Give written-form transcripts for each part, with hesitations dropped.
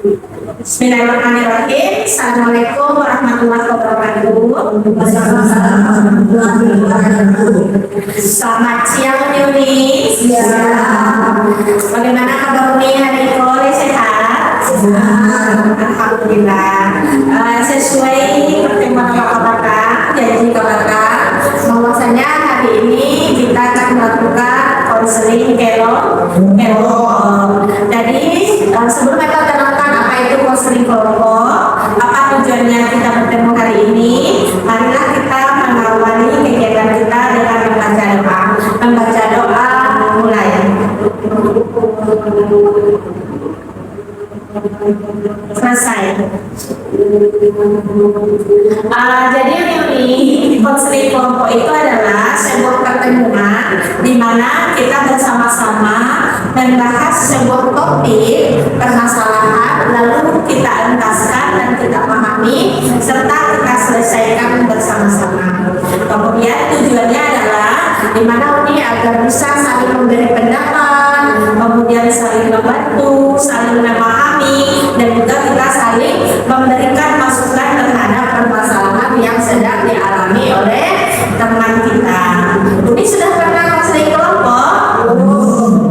Bismillahirrahmanirrahim. Assalamualaikum warahmatullahi wabarakatuh. Selamat siang Uni. Bagaimana kabar Uni hari ini? Sehat? Alhamdulillah. Sesuai pertemuan Kakak, janji Kakak, bahwasanya hari ini kita akan melakukan konseling kelompok. Jadi sebelum kita terangkan apa itu konseling kelompok, apa tujuannya kita bertemu hari ini, marilah kita mengawali kegiatan kita dengan membaca doa. Membaca doa mulai. Selesai. Jadi ini konseling kelompok itu adalah sebuah pertemuan di mana kita bersama-sama membahas sebuah topik permasalahan, lalu kita entaskan dan kita pahami serta kita selesaikan bersama-sama. Kemudian tujuannya adalah di mana ini agar bisa saling memberi pendapat, kemudian saling membantu, saling memahami, dan juga kita saling memberikan masukan terhadap permasalahan yang sedang dialami oleh teman kita. Ini sudah pernah konseling kelompok?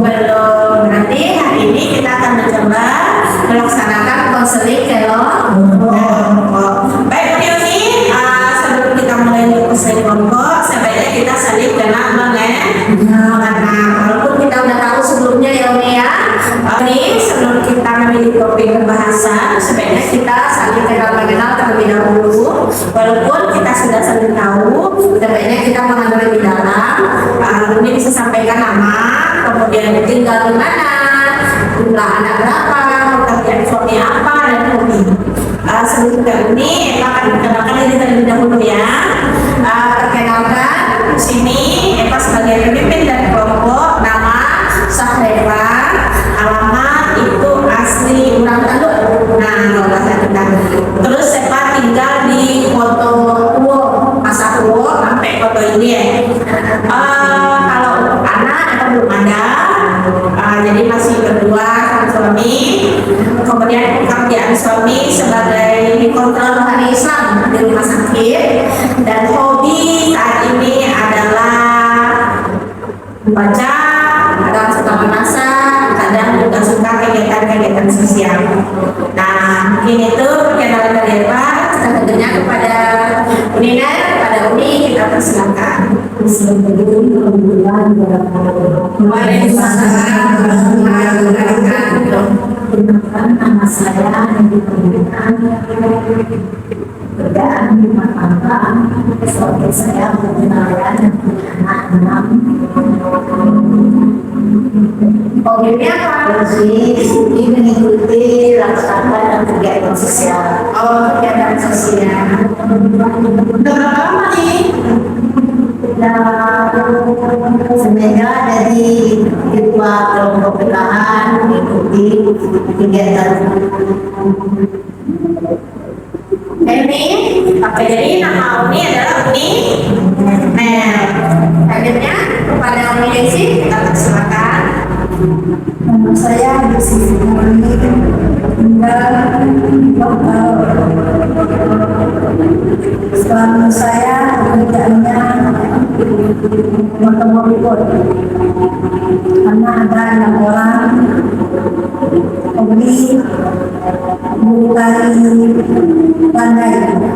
Belum. Berarti hari ini kita akan mencoba melaksanakan konseling kelompok. Baik, ini sebelum kita mulai konseling kelompok, sebaiknya kita saling kenal mengenal. Walaupun kita udah tahu sebelumnya ya Uni ya. Ini sebelum kita memilih topik pembahasan, sebaiknya kita saling kenal mengenal terlebih dahulu. Walaupun kita sudah saling tahu, sebaiknya kita mengenal lebih dalam. Ini bisa sampaikan nama, kemudian tinggal di mana, jumlah anak berapa, pekerjaan suami apa, dan hobi. Sebelumnya ini Eva akan memperkenalkan diri terlebih dahulu ya. Perkenalkan di sini Eva sebagai pemimpin dan kelompok, nama Sahreva, alamat itu asli Urang Tanduk. Nah, bahasa kita. Terus Eva tinggal di Foto Tuo, Masa Tuo, sampai foto ini ya. Kalau anak Eva belum ada, jadi masih berdua sama suami. Kemudian pekerjaan suami sebagai kontrol rohani Islam di rumah sakit, dan hobi saat ini adalah membaca, kadang suka memasak, kadang juga suka kegiatan-kegiatan sosial. Nah, mungkin itu perkenalan dari Eva. Selanjutnya kepada Unina, pada Uni kita persilakan. Waalaikumsalam warahmatullahi wabarakatuh. Nama saya Andi Pemerintahan, kerjaan di rumah tangga, suami saya berkenalan dan punya anak 6. Hobinya apa? Ini mengikuti laksana dan kegiatan sosial. Oh, kegiatan sosial. Udah berapa lama nih? Semenjak dari ketua kelompok pelahan mengikuti kegiatan Ini, oke, jadi nama Uni adalah Uni Mel. Selanjutnya kepada Uni Desi kita persilakan. Nama saya Desi Murni, tinggal suami saya pekerjaannya motor karena ada 6 orang hobi bulu tali pandai.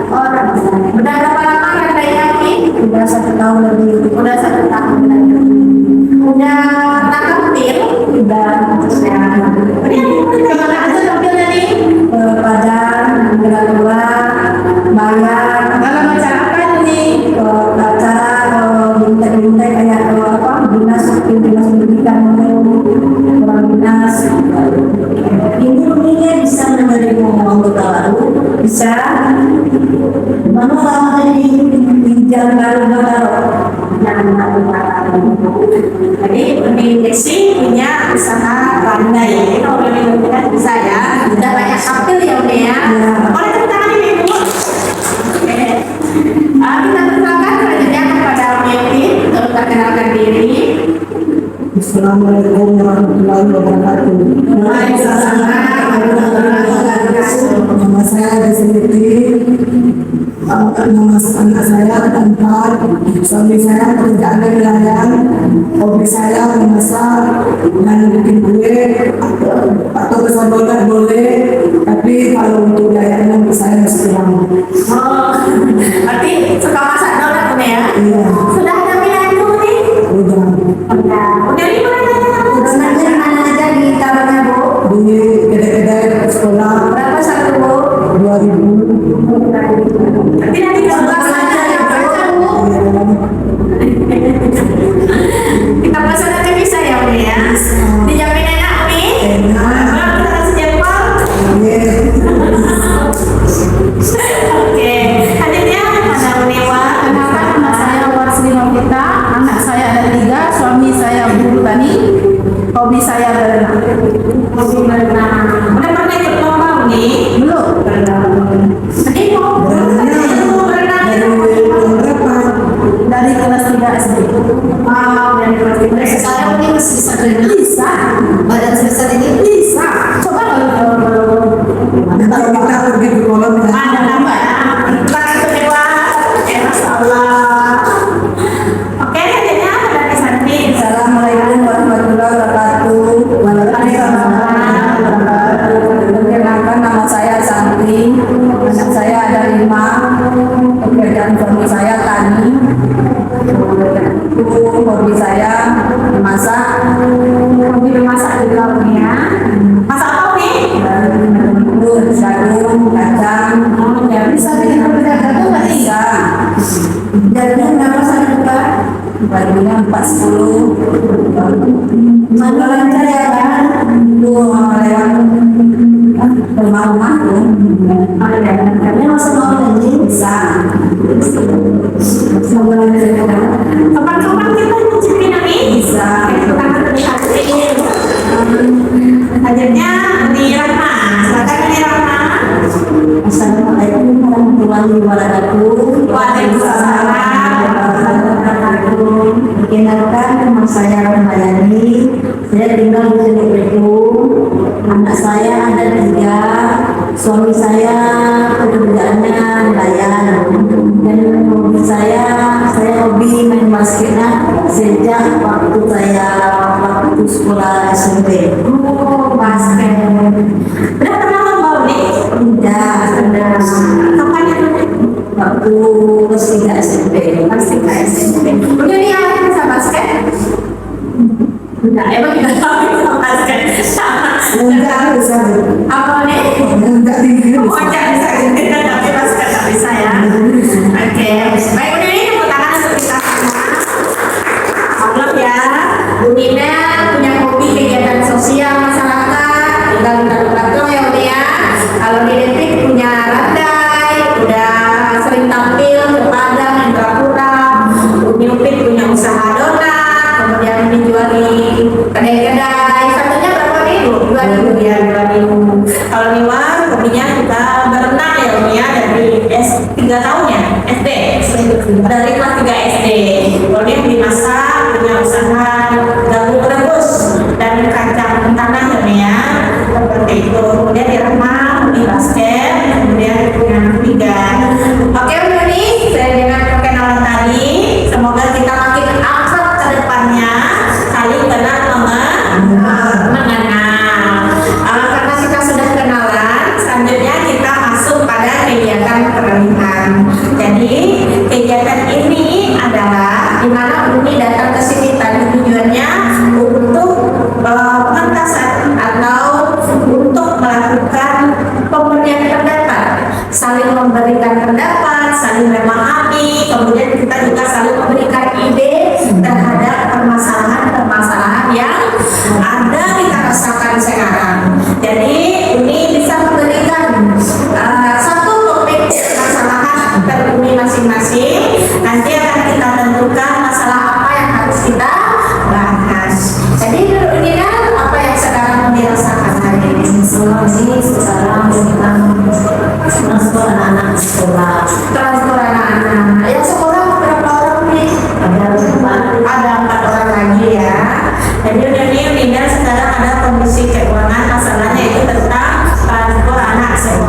Orang udah berapa lama kerjanya Uni? Sudah 1 tahun lebih. Udah 1 tahun. Udah tampil? Sudah Kemana aja tampilnya nih? Padang, Gerak-Dua, Bayar, Kalau macam apa nih? acara bintek-bintek kayak dinas pendidikan, dinas. Ini bisa menerima anggota baru, bisa. Mana lama di jalan baru. Jadi Uni Desi punya usaha pandai. Kalau Uni bisa ya, udah banyak tampil ya Uni ya. Boleh tepuk tangan ini Bu. Oke. Kita persilakan selanjutnya kepada Uni untuk perkenalkan diri. Assalamualaikum warahmatullahi wabarakatuh. Waalaikumsalam warahmatullahi wabarakatuh. Nama saya Desiniti. Nama anak saya Empat. Suami saya pekerjaannya nelayan. Hobi saya memasak dan bikin kue atau pesan boleh. Tapi kalau untuk gayanya saya mesti lama. Oh, berarti suka masak donat Bunda ya? Iya. Sudah ada pilihan Bu nih? Udah. Udah di mana? Donatnya mana aja di taruhnya Bu? Di kedai-kedai sekolah. Berapa satu Bu? 2000. Berarti nanti kita bahas aja ya Bu. Kita pesan aja bisa ya Bu ya? Dijamin enak nih? Enak. Kalau kita kasih jempol? Iya. Oke, hadirnya pada Unewa. Kenalkan, nama saya Warsri Novita, anak saya ada 3, suami saya guru tani, hobi saya berenang. Hobi berenang. Udah pernah ikut lomba nih? Belum? Jadi mau berenang Dari tahun berapa? Dari kelas 3 SD. Wow, dari kelas tiga. Sekarang ini masih bisa berenang. Bisa, Badan sebesar ini bisa. Coba kalau Kalau kita pergi ke kolam ya. Ada apa ya? Tangan kedua. Masya Allah. Oke, hadirnya ada di samping. Assalamualaikum warahmatullahi wabarakatuh. Waalaikumsalam warahmatullahi wabarakatuh. Perkenalkan, nama saya Santi, anak saya ada 5, pekerjaan suami saya tani, hobi saya memasak, Hobi memasak juga punya. Masak apa nih? jagung, kacang. Ya bisa bikin hobi jagung nggak nih? Bisa. jadinya berapa satu bulan? Baginya 40. Mana lancar ya kan? Lewat rumah-rumah tuh. Kami masuk mau lagi. Bisa. Kapan-kapan kita nyicipin nih? Bisa. Itu kan terlihat ini. Hadirnya di Rahma. Silakan di Rahma. Assalamualaikum warahmatullahi wabarakatuh. Waalaikumsalam warahmatullahi wabarakatuh. Perkenalkan, nama saya Ramayani. Saya tinggal di Sini. Anak saya ada 3. Suami saya pekerjaannya nelayan. Dan hobi saya hobi main basketnya sejak waktu sekolah SMP. Oh, basket. Udah pernah lomba nih? Udah. Kapan itu? Waktu kelas 3 SMP. Pasti ke SMP. Udah nih ada bisa basket? Udah, emang kita tahu bisa basket. Enggak bisa. Apa nih? Enggak tinggi. Oh, enggak bisa, tapi basket nggak bisa ya. Oke, baik udah nih tepuk tangan untuk kita semua. Anggap ya, Bu Nina punya hobi kegiatan sosial masyarakat, tinggal bantu ya udah ya. Kalau di Detik punya landai, udah sering tampil ke Padang, Indrapura. Uni Upit punya usaha donat, kemudian dijual di kedai-kedai. Satunya berapa ribu? 2.000 ya, 2.000. Kalau Niwa hobinya kita berenang ya Umi ya, dari 3 tahun ya, SD. Dari kelas 3 SD. Kemudian dimasak, punya usaha gabung rebus dan kacang tanah ya Umi ya. Seperti itu. Kemudian di rumah di basket, kemudian punya 3. Oke udah nih, saya dengan perkenalan tadi, semoga kita makin akrab ke depannya, saling kenal mengenal. Karena kita sudah kenalan, selanjutnya kita masuk pada kegiatan pernikahan. Jadi kegiatan ini adalah di mana Umi datang ke sini tadi tujuannya untuk pementasan atau untuk melakukan pemberian pendapat, saling memberikan pendapat, saling memahami, kemudian kita juga saling memberikan ide terhadap permasalahan-permasalahan yang ada kita rasakan sekarang. Jadi ini bisa memberikan satu topik permasalahan per Umi masing-masing. Nanti akan kita tentukan masalah apa yang harus kita bahas. Jadi ini kan apa yang sekarang dirasakan hari ini. Selama ini sekarang tentang transfer anak-anak sekolah. Transfer anak-anak. Yang sekolah berapa orang nih? Ada 4 orang lagi ya. Jadi udah nih Linda sekarang ada kondisi keuangan masalahnya itu tentang transfer anak sekolah.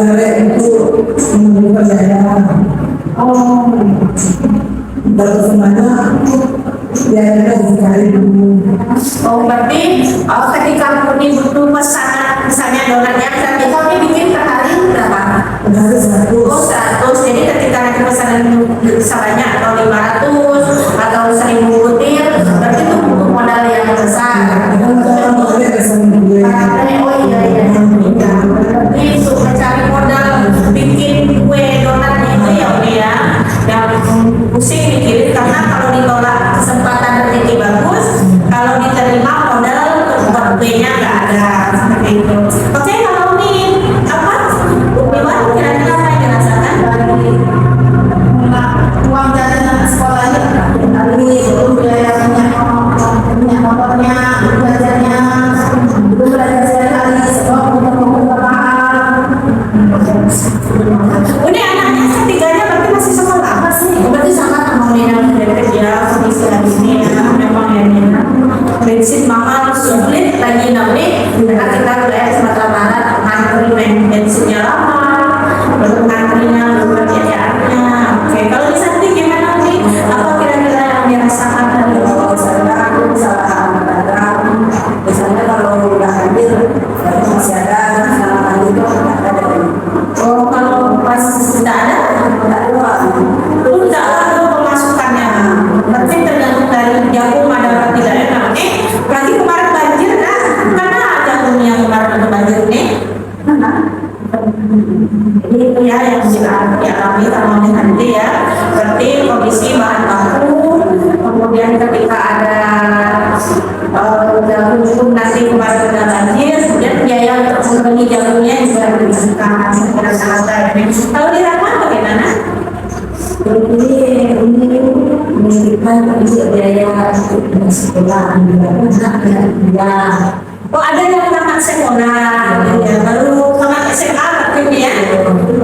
Rere itu menunjukkan saya. Oh, baru semuanya dia ada dicari dulu. Oh, berarti ketika Uni butuh pesanan, misalnya donatnya berarti kami bikin per hari berapa? Dari 100. Oh, 100. Jadi ketika nanti pesanan misalnya atau 500 atau 1000 butir, berarti itu butuh modal yang besar. Kalau ada kesan gue. Oh iya iya. Berarti untuk mencari modal bikin kue donatnya itu ya Uni ya, yang pusing mikirin karena kalau ditolak kesempatan rezeki bagus, kalau diterima modal untuk buat kuenya nggak ada seperti itu. Oke, kalau Uni apa? Uni kira-kira apa yang dirasakan dari uang dari anak sekolahnya? Dari itu biayanya, punya motornya, belajarnya, itu belajar sehari-hari sebab untuk mahal. Udah anaknya ketiganya berarti masih sekolah masih. Berarti sangat mau dengan kerja kondisi hari ini ya memang ya Nina. Prinsip mama sulit lagi nabi karena kita wilayah Sumatera Barat ngantri bensinnya lama, belum ngantrinya belum perjajaannya. Oke, kalau di Santi gimana nih? Apa kira-kira yang dirasakan dari Misalnya aku salah barang, misalnya kalau udah hadir masih ada kesalahan itu nggak ada dari Oh, kalau pas tidak ada, tidak ada pemasukannya. Berarti tergantung dari jagung ada atau tidak ya. Berarti kemarin banjir kan? Karena jagung yang kemarin ada banjir nih. Ini itu ya yang dialami sama nanti ya. Berarti kondisi bahan baku, kemudian ketika ada jagung nanti kemarin ada banjir, kemudian biaya untuk membeli jagungnya juga diberikan. Kalau di Rahman bagaimana? ini menitipkan untuk biaya sekolah ya. Oh, ada yang tamat sekolah, ya. Baru tamat SMA berarti ya.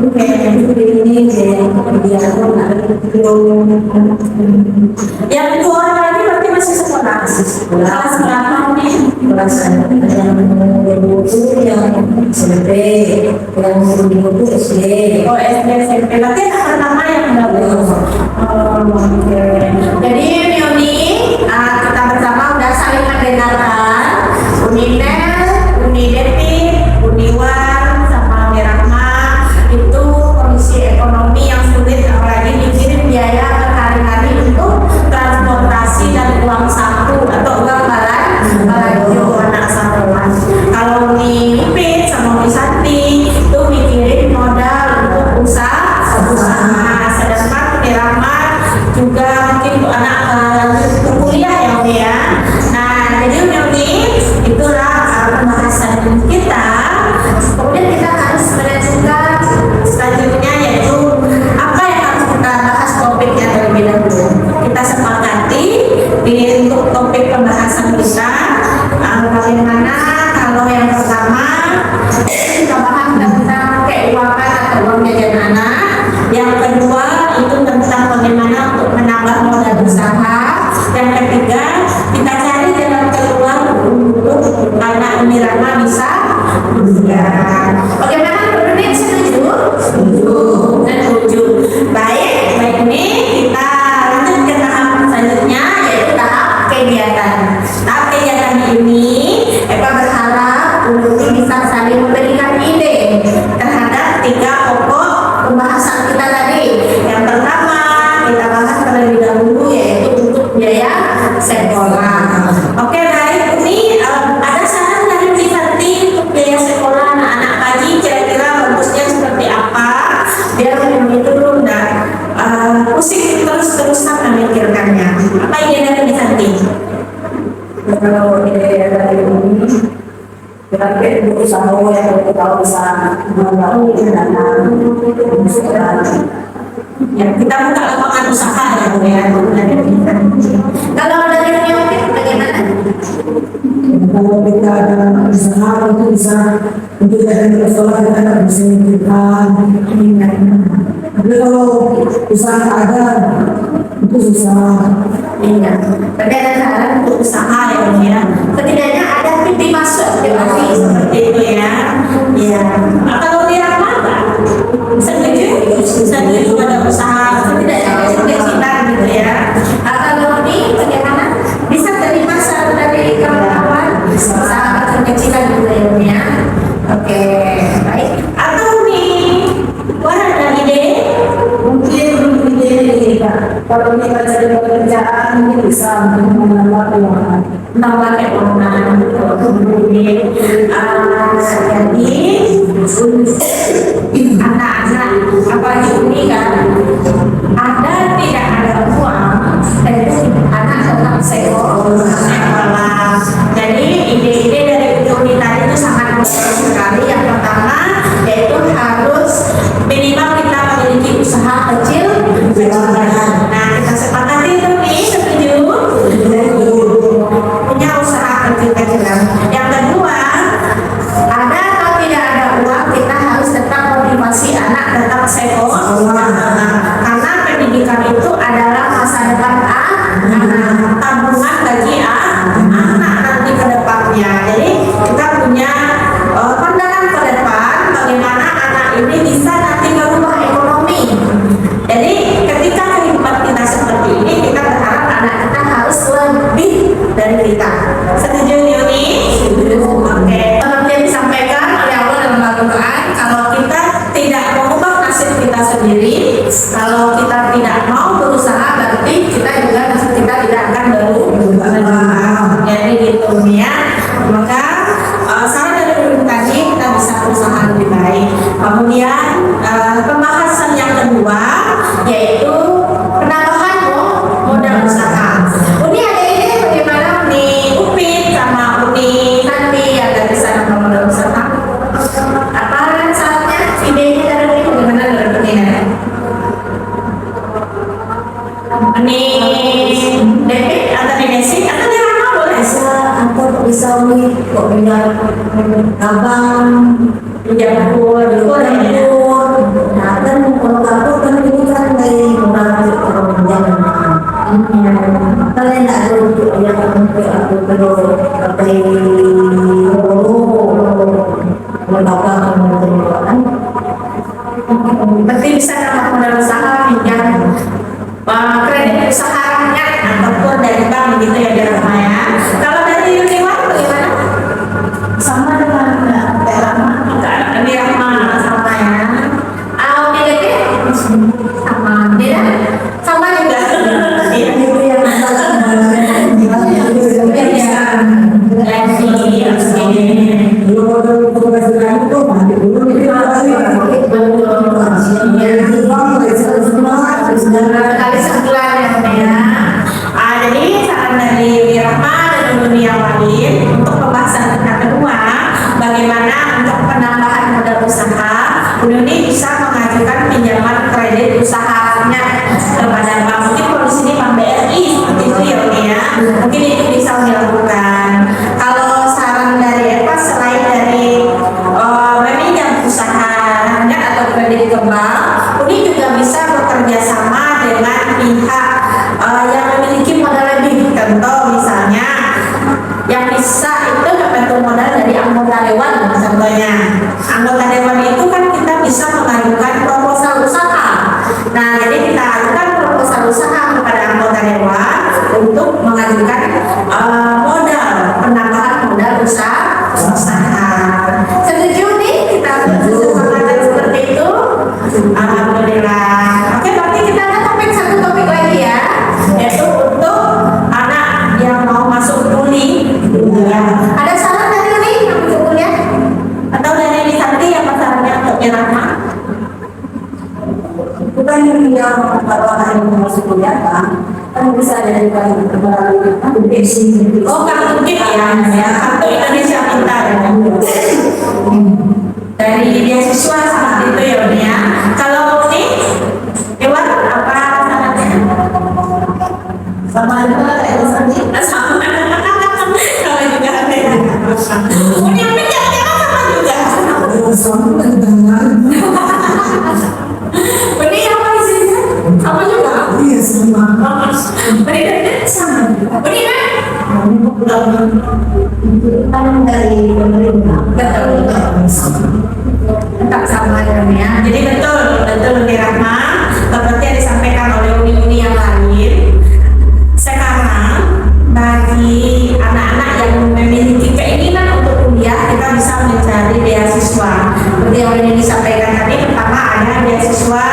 Oke. Ini biaya Yang dua orang lagi berarti masih sekolah. Kelas berapa nih? kelas yang buku yang SMP, yang buku SD. Oh, SD SMP. Berarti anak pertama yang bagus. Oh, oke. Jadi Uni, kita bersama udah saling mendengarkan. Uninet, Unidetik, Uniwan, sama Mirahma itu kondisi ekonomi yang sulit, apalagi mikirin biaya berhari-hari untuk transportasi dan uang saku atau uang balanja anak satuan. Kalau Uni Upit sama Uni Santi itu mikirin modal untuk usaha, sedangkan Mirahma juga mungkin untuk anak lanjut kuliah ya Uni ya. Nah, jadi Uni itulah pembahasan kita. Kemudian kita harus menentukan selanjutnya yaitu apa yang harus kita bahas topiknya terlebih dahulu. Kita sepakati di untuk topik pembahasan kita bagaimana kalau yang pertama kita bahas tentang keuangan atau uang jajan anak. Yang kedua itu tentang bagaimana untuk menambah modal usaha. Yang ketiga kita cari jalan keluar untuk anak Mirahma bisa belajar. Bagaimana menurut setuju? Setuju. Baik ini kita lanjut ke tahap selanjutnya yaitu tahap kegiatan. Tahap kegiatan ini Eva berharap Uni bisa saling memberikan ide terhadap 3 pokok pembahasan kita tadi. Yang pertama kita bahas terlebih dahulu yaitu untuk biaya sekolah. Oke baik, ini ada saran dari Uni Santi untuk biaya sekolah anak-anak pagi kira-kira bagusnya seperti apa biar Uni itu dulu enggak pusing terus-terusan memikirkannya. Apa ide dari Uni Santi? kalau ide dari ini berarti untuk usaha yang kita bisa membangun dana Ya, kita buka lapangan usaha ya Bu ya. Kalau dari Uni Upit bagaimana? Kalau kita ada usaha itu bisa untuk dari sekolah kita nggak bisa memikirkan. Tapi kalau usaha nggak ada itu susah. Iya, berarti ada saran untuk usaha ya Bu ya. Setidaknya ada pintu masuk, seperti itu ya. Iya. Kalau Mirahma Kalau kita cari pekerjaan ini bisa menambah keuangan. Nambah keuangan. Jadi anak-anak apalagi ini kan ada tidak ada uang, tapi anak tetap sekolah. Jadi ide-ide dari Uni tadi itu sangat bagus sekali. Yang pertama yaitu harus minimal kita memiliki usaha kecil-kecilan. Nah, kita sepakati itu nih, setuju? Punya usaha kecil-kecilan. Yang kedua, ada atau tidak ada uang, kita harus tetap motivasi anak tetap sekolah. Karena pendidikan itu adalah masa depan anak, tabungan bagi anak nanti ke depannya. Jadi kita punya pandangan ke depan bagaimana anak ini bisa nanti merubah ekonomi. Jadi ketika kehidupan kita seperti ini, kita berharap anak kita harus lebih dari kita. Setuju Yuni? Oke. Seperti yang disampaikan oleh Allah dalam Al-Quran, kalau kita tidak mengubah nasib kita sendiri, kalau kita tidak mau berusaha, berarti kita juga nasib kita tidak akan berubah. Jadi gitu ya. Maka saran dari guru tadi kita bisa berusaha lebih baik. Kemudian pembahasan yang kedua yaitu penambahan modal usaha. Uni ada ide bagaimana Uni Upit sama Uni nanti ada di sana modal usaha. Apa saatnya idenya dari Uni bagaimana dari Uni nanti? Uni David atau di Messi atau di mana boleh? Bisa nih kok punya abang Di dapur, nah kan kalau dapur kan ini kan dari mengalir orang jangan kalian tidak ada untuk yang untuk aku perlu pakai lembaga kementerian berarti bisa dapat modal usaha pinjam kredit usaha rakyat ataupun dari bank gitu ya di rumah ya. Kalau dari Uniwan bagaimana? Sama dengan di rumah sama ya. Beda sama beda sama juga. itu yang Kali sebulan ya. Jadi saran dari Wirahma dan Uni yang lain untuk pembahasan kita kedua, bagaimana untuk penambahan modal usaha, Uni bisa mengajukan pinjaman kredit usahanya kepada bank. Mungkin kalau di sini Bank BRI seperti itu ya Uni ya. Mungkin itu bisa dilakukan. Kalau saran dari Eva selain dari meminjam usahanya atau kredit ke bank, Uni juga bisa bekerja sama dengan pihak yang memiliki modal lebih. Contoh misalnya yang bisa itu dapat modal dari anggota dewan. Contohnya anggota dewan itu kan kita bisa mengajukan proposal usaha. Nah jadi kita ajukan proposal usaha kepada anggota dewan untuk mengajukan modal, penambahan modal usaha. Setuju nih kita kesepakatan seperti itu? Alhamdulillah. Oke, berarti kita ada satu topik lagi ya, yaitu untuk anak yang mau masuk kuliah. Ya. Ada saran dari Uni yang masuk kuliah? Atau dari Nisanti yang pasarannya untuk Wirahma? Bukan yang kalau anak yang masuk kuliah kan bisa dari melalui Oh, kartu KIP ya, kartu Indonesia Pintar ya. Dari beasiswa seperti itu ya Uni ya. Kalau Uni, Iwan apa sarannya? sama juga kayak tadi. Sama. Kalau juga ada ya. Uni yang pinjamnya sama juga. Sama dengan Uni apa isinya? Sama juga. iya sama. Uni dan sama. Uni kan? kan dari pemerintah Betul. Tetap sama ya Uni ya. Jadi betul Uni Rahma seperti yang disampaikan oleh uni-uni yang lain. Sekarang bagi anak-anak yang memiliki keinginan untuk kuliah, kita bisa mencari beasiswa. Seperti yang ini disampaikan tadi, pertama ada beasiswa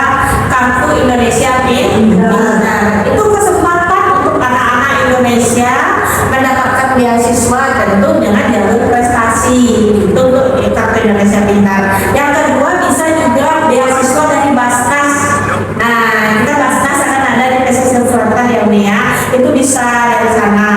Kartu Indonesia Indonesia Pintar. Itu kesempatan untuk anak-anak Indonesia mendapatkan beasiswa tentu dengan jalur prestasi. Itu untuk Kartu Indonesia Pintar. Yang kedua bisa juga beasiswa dari Basnas. Nah, kita Basnas akan ada di pesisir selatan ya Uni ya. Itu bisa dari sana.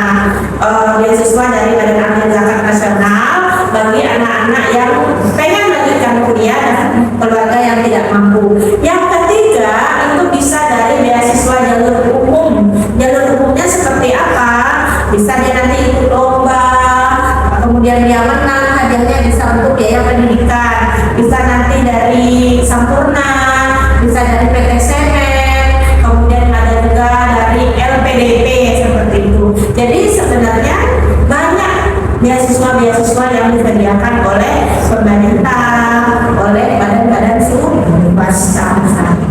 Beasiswa dari Badan Amil Zakat Nasional bagi anak-anak yang pengen melanjutkan kuliah dan keluarga yang tidak mampu. Yang ketiga itu bisa dari beasiswa jalur umum. Jalur umumnya seperti apa? Bisa dia nanti ikut lomba, kemudian dia menang, hadiahnya bisa untuk biaya pendidikan. Bisa nanti dari Sampurna, bisa dari PT Semen, kemudian ada juga dari LPDP seperti itu. Jadi sebenarnya banyak beasiswa-beasiswa yang disediakan oleh pemerintah, oleh badan-badan swasta.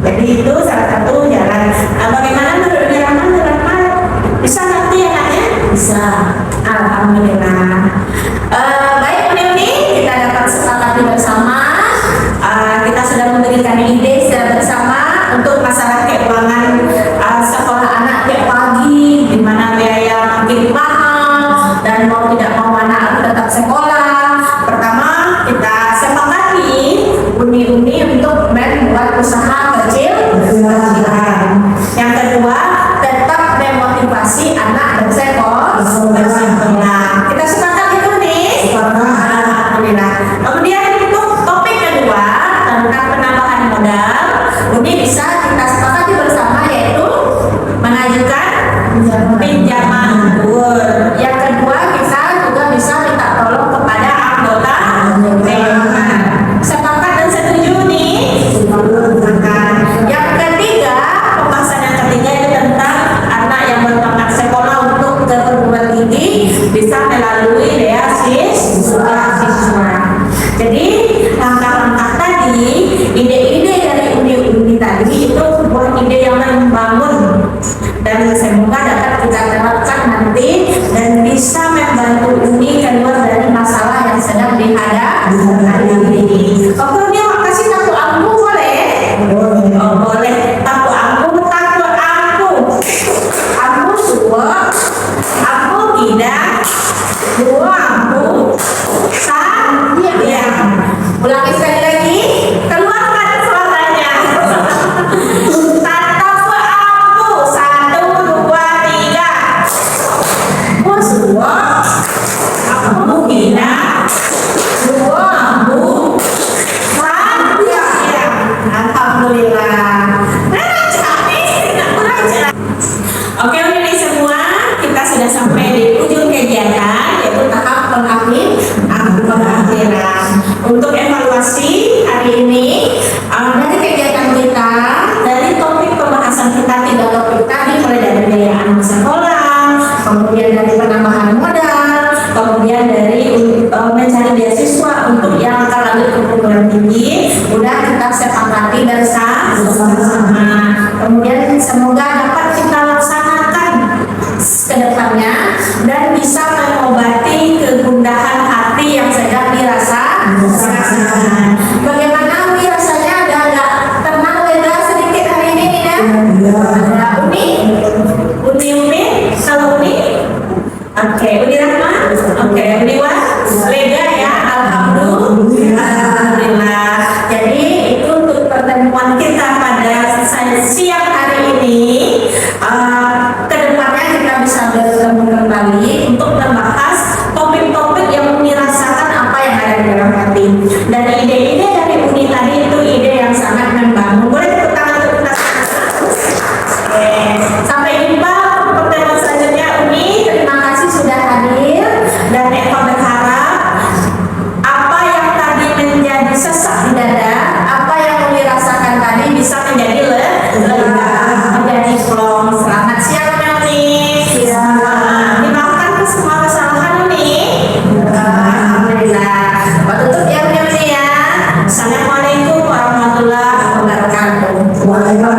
Jadi itu salah satu jalan. Bagaimana menurut Rahman? Bisa nanti ya Kak ya? Bisa. Alhamdulillah. Baik Uni, kita dapat sepakati bersama. Kita sudah memberikan ide secara bersama untuk masalah keuangan sekolah anak tiap pagi, di mana biaya makin mahal dan mau tidak mau anak tetap sekolah. Pertama kita sepakati Uni untuk membuat usaha kecil-kecilan. Yang kedua tetap memotivasi anak bersekolah. Kita sepakat itu nih. Alhamdulillah. Kemudian untuk topik kedua tentang penambahan modal, Uni bisa kita sepakati bersama yaitu mengajukan pinjaman kur. Yang kedua kita juga bisa minta tolong kepada anggota dewan. Sepakat dan setuju nih? Yang ketiga, pembahasan yang ketiga itu tentang anak yang bertangkat sekolah untuk ke perguruan tinggi bisa melalui beasiswa. Jadi langkah-langkah tadi, ide-ide dari Uni tadi itu sebuah ide yang membangun dan semoga dapat kita terapkan nanti dan bisa membantu Uni keluar dari masalah yang sedang dihadapi. Oke Uni, makasih tahu aku boleh? Oh, boleh. Tahu aku suka, aku tidak, dua aku ya. Ulangi sekali lagi, keluarkan suaranya. Tatap aku, 1, 2, 3. Aku suka, aku tidak, dua aku ya. Alhamdulillah. Oke ini semua kita sudah sampai di ujung kegiatan yaitu tahap pengakhiran. Untuk evaluasi hari ini dari kegiatan kita, dari topik pembahasan kita 3 topik tadi mulai dari biaya anak sekolah, kemudian dari penambahan modal, kemudian dari mencari beasiswa untuk yang akan lanjut ke perguruan tinggi, udah kita sepakati bersama. Kemudian semoga dapat kita laksanakan ke depannya dan bisa mengobati kegundahan hati yang sedang dirasakan. Bagaimana Uni rasanya? Ada agak tenang, lega sedikit hari ini ya? Ada Uni? Kalau Uni? Oke, Uni Rahma? Oke, Uni Wan? Lega ya? Alhamdulillah. Jadi itu untuk pertemuan kita pada siang hari ini. Kedepannya kita bisa bertemu kembali untuk membahas topik-topik yang Uni rasakan apa yang ada di dalam hati. Dan ide-ide dari Uni tadi itu ide yang sangat membangun. Boleh tepuk tangan untuk kita. Oke. Sampai jumpa pertemuan selanjutnya Uni. Terima kasih sudah hadir dan Eva berharap apa yang tadi menjadi sesak di dada, apa yang Uni rasakan tadi bisa menjadi lega, menjadi plong. Selamat siang Uni. Dimaafkan semua kesalahan Uni. Alhamdulillah. Tutup ya Uni ya. Assalamualaikum warahmatullahi wabarakatuh. Waalaikumsalam.